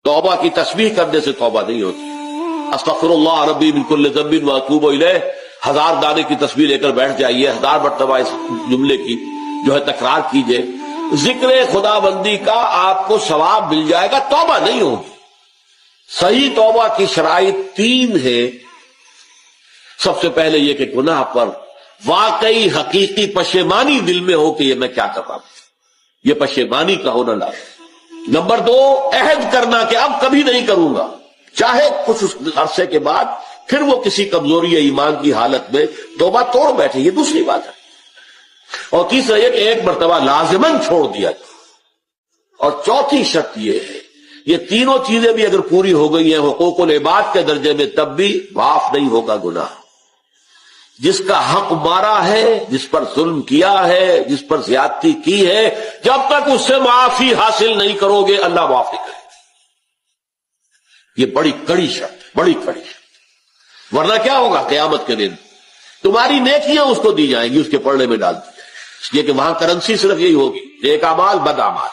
توبہ کی تسبیح کرنے سے توبہ نہیں ہوتی. استغفراللہ ربی من کل ذنب واتوب الیہ 1000 دانے کی تسبیح لے کر بیٹھ جائیے, 1000 مرتبہ اس جملے کی جو ہے تکرار کیجئے, ذکر خدا بندی کا آپ کو ثواب مل جائے گا, توبہ نہیں ہوگی. صحیح توبہ کی شرائط 3 ہے. سب سے پہلے یہ کہ گناہ پر واقعی حقیقی پشیمانی دل میں ہو کہ یہ میں کیا کر رہا ہوں, یہ پشیمانی کا ہونا لازم. نمبر 2, عہد کرنا کہ اب کبھی نہیں کروں گا, چاہے کچھ عرصے کے بعد پھر وہ کسی کمزوری یا ایمان کی حالت میں توبہ توڑ بیٹھے, یہ دوسری بات ہے. اور تیسرا یہ کہ ایک مرتبہ لازماً چھوڑ دیا جائے. اور چوتھی شرط یہ ہے, یہ تینوں چیزیں بھی اگر پوری ہو گئی ہیں حقوق العباد کے درجے میں, تب بھی معاف نہیں ہوگا گناہ. جس کا حق مارا ہے, جس پر ظلم کیا ہے, جس پر زیادتی کی ہے, جب تک اس سے معافی حاصل نہیں کرو گے اللہ معاف نہیں کرے گا. یہ بڑی کڑی شرط, بڑی کڑی شرط. ورنہ کیا ہوگا قیامت کے دن, تمہاری نیکیاں اس کو دی جائیں گی, اس کے پڑھنے میں ڈال دی جائیں گی, اس لیے کہ وہاں کرنسی صرف یہی ہوگی, نیک اعمال بد اعمال.